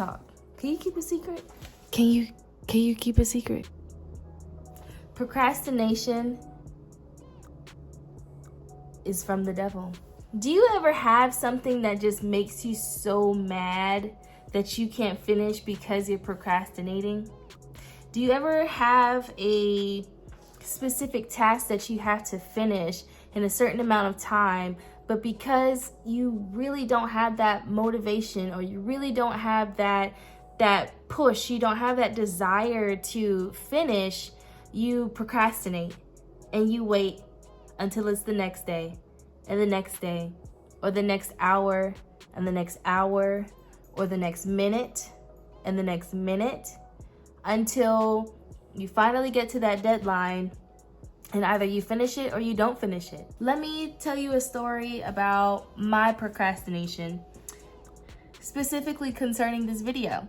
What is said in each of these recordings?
talk. Can you keep a secret? Can you keep a secret? Procrastination is from the devil. Do you ever have something that just makes you so mad that you can't finish because you're procrastinating? Do you ever have a specific task that you have to finish in a certain amount of time, but because you really don't have that motivation, or you really don't have that push, you don't have that desire to finish, you procrastinate and you wait until it's the next day and the next day, or the next hour and the next hour, or the next minute and the next minute, until you finally get to that deadline and either you finish it or you don't finish it. Let me tell you a story about my procrastination, specifically concerning this video.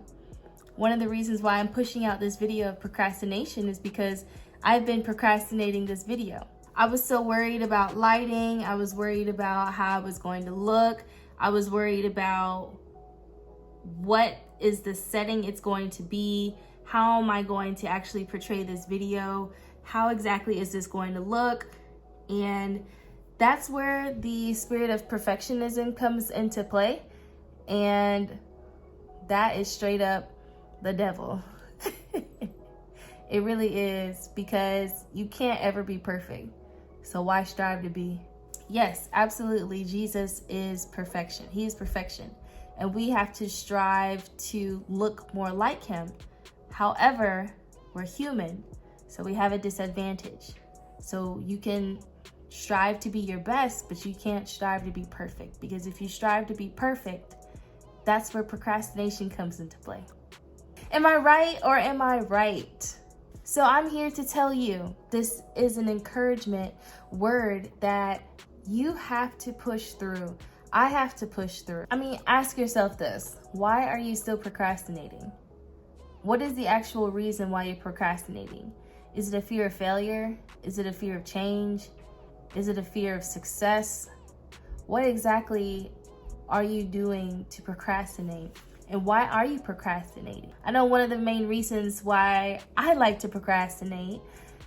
One of the reasons why I'm pushing out this video of procrastination is because I've been procrastinating this video. I was so worried about lighting. I was worried about how I was going to look. I was worried about what is the setting it's going to be. How am I going to actually portray this video? How exactly is this going to look? And that's where the spirit of perfectionism comes into play. And that is straight up the devil. It really is, because you can't ever be perfect. So why strive to be? Yes, absolutely. Jesus is perfection. He is perfection. And we have to strive to look more like him. However, we're human, so we have a disadvantage. So you can strive to be your best, but you can't strive to be perfect. Because if you strive to be perfect, that's where procrastination comes into play. Am I right or am I right? So I'm here to tell you, this is an encouragement word that you have to push through. I have to push through. I mean, ask yourself this. Why are you still procrastinating? What is the actual reason why you're procrastinating? Is it a fear of failure? Is it a fear of change? Is it a fear of success? What exactly are you doing to procrastinate? And why are you procrastinating? I know one of the main reasons why I like to procrastinate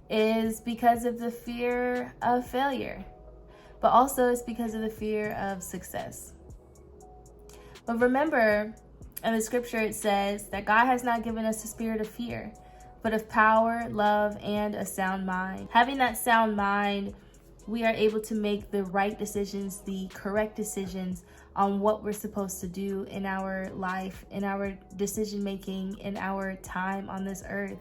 is because of the fear of failure, but also it's because of the fear of success. But remember, in the scripture it says that God has not given us a spirit of fear, but of power, love, and a sound mind. Having that sound mind, we are able to make the right decisions, the correct decisions on what we're supposed to do in our life, in our decision making, in our time on this earth.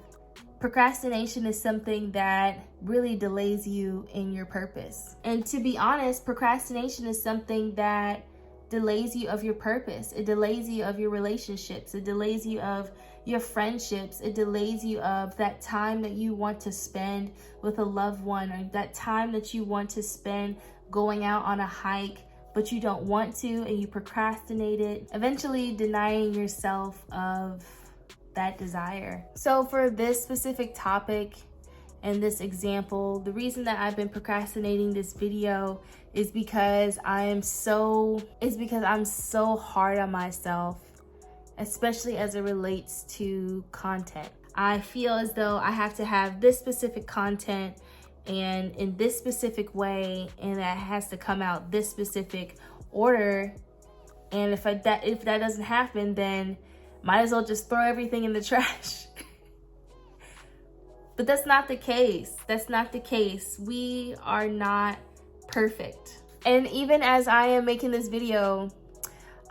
Procrastination is something that really delays you in your purpose. And to be honest, procrastination is something that delays you of your purpose. It delays you of your relationships. It delays you of your friendships. It delays you of that time that you want to spend with a loved one, or that time that you want to spend going out on a hike, but you don't want to and you procrastinate it, eventually denying yourself of that desire. So for this specific topic and this example, the reason that I've been procrastinating this video is because I'm so hard on myself, especially as it relates to content. I feel as though I have to have this specific content and in this specific way, and that has to come out this specific order. And if that doesn't happen, then might as well just throw everything in the trash. But that's not the case. That's not the case. We are not perfect. And even as I am making this video,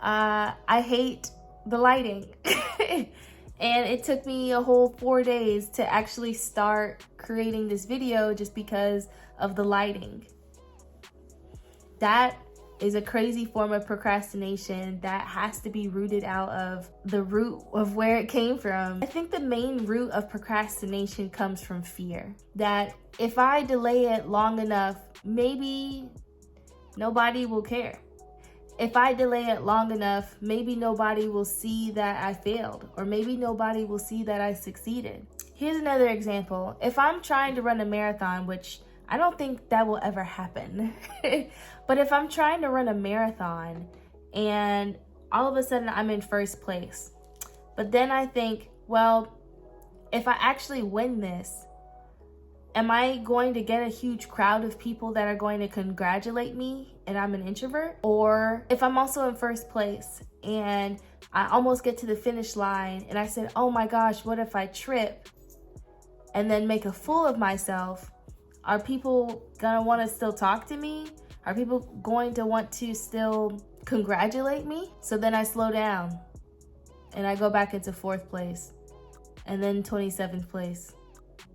I hate the lighting. And it took me a whole 4 days to actually start creating this video just because of the lighting. That is a crazy form of procrastination that has to be rooted out of the root of where it came from. I think the main root of procrastination comes from fear. That if I delay it long enough, maybe nobody will care. If I delay it long enough, maybe nobody will see that I failed, or maybe nobody will see that I succeeded. Here's another example. If I'm trying to run a marathon, which I don't think that will ever happen, but if I'm trying to run a marathon and all of a sudden I'm in first place, But then I think, well, if I actually win this, am I going to get a huge crowd of people that are going to congratulate me and I'm an introvert? Or if I'm also in first place and I almost get to the finish line and I said, oh my gosh, what if I trip and then make a fool of myself? Are people gonna want to still talk to me? Are people going to want to still congratulate me? So then I slow down and I go back into fourth place, and then 27th place,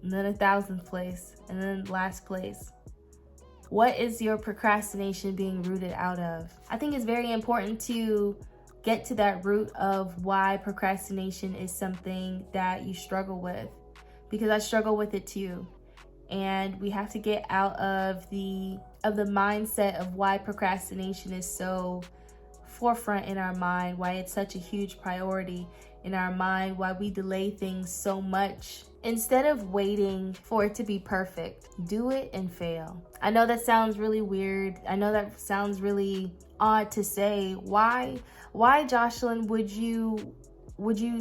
and then 1,000th place, and then last place. What is your procrastination being rooted out of? I think it's very important to get to that root of why procrastination is something that you struggle with, because I struggle with it too. And we have to get out of the mindset of why procrastination is so forefront in our mind, why it's such a huge priority in our mind, why we delay things so much. Instead of waiting for it to be perfect, do it and fail. I know that sounds really weird. I know that sounds really odd to say. Why Jocelyn, would you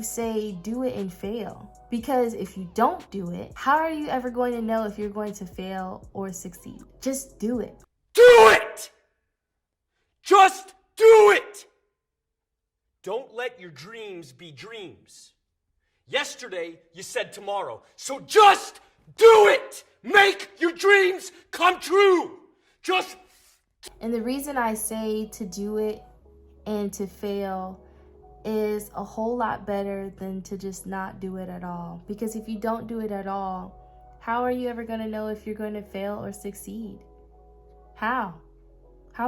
say do it and fail? Because if you don't do it, how are you ever going to know if you're going to fail or succeed? Just do it. Do it! Just do it! Don't let your dreams be dreams. Yesterday, you said tomorrow. So just do it! Make your dreams come true! And the reason I say to do it and to fail is a whole lot better than to just not do it at all. Because if you don't do it at all, how are you ever going to know if you're going to fail or succeed? How,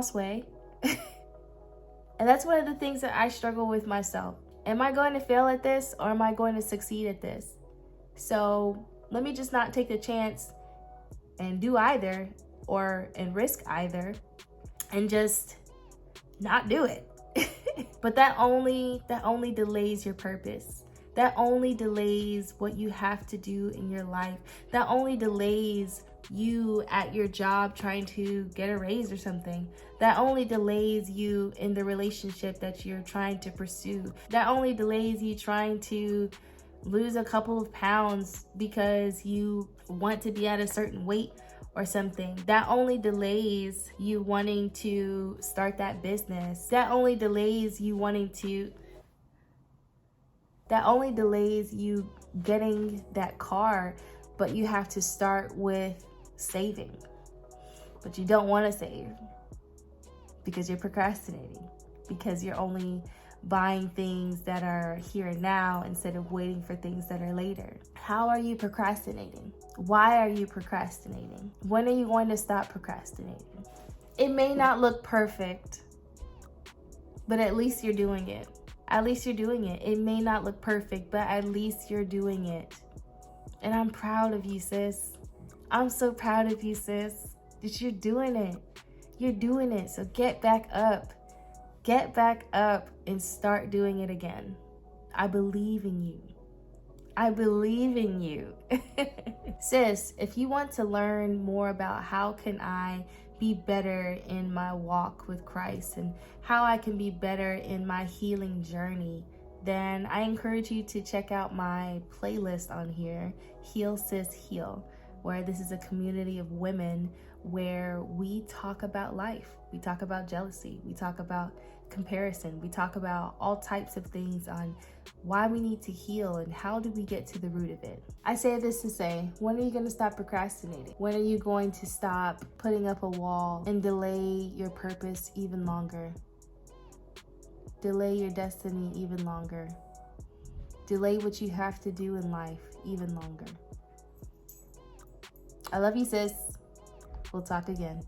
Sway? And that's one of the things that I struggle with myself. Am I going to fail at this or am I going to succeed at this? So let me just not take the chance and do either and risk either and just not do it. But that only delays your purpose. That only delays what you have to do in your life. That only delays you at your job trying to get a raise or something. That only delays you in the relationship that you're trying to pursue. That only delays you trying to lose a couple of pounds because you want to be at a certain weight or something. That only delays you wanting to start that business. That only delays you getting that car, but you have to start with saving. But you don't want to save because you're procrastinating, because you're only buying things that are here and now instead of waiting for things that are later. How are you procrastinating? Why are you procrastinating? When are you going to stop procrastinating? It may not look perfect, but at least you're doing it. At least you're doing it. It may not look perfect, but at least you're doing it. And I'm proud of you, sis. I'm so proud of you, sis, that you're doing it. You're doing it. So get back up. Get back up and start doing it again. I believe in you. I believe in you. Sis, if you want to learn more about how can I be better in my walk with Christ and how I can be better in my healing journey, then I encourage you to check out my playlist on here, Heal Sis Heal, where this is a community of women where we talk about life. We talk about jealousy. We talk about comparison. We talk about all types of things on why we need to heal and how do we get to the root of it. I say this to say, when are you going to stop procrastinating? When are you going to stop putting up a wall and delay your purpose even longer? Delay your destiny even longer. Delay what you have to do in life even longer. I love you, sis. We'll talk again.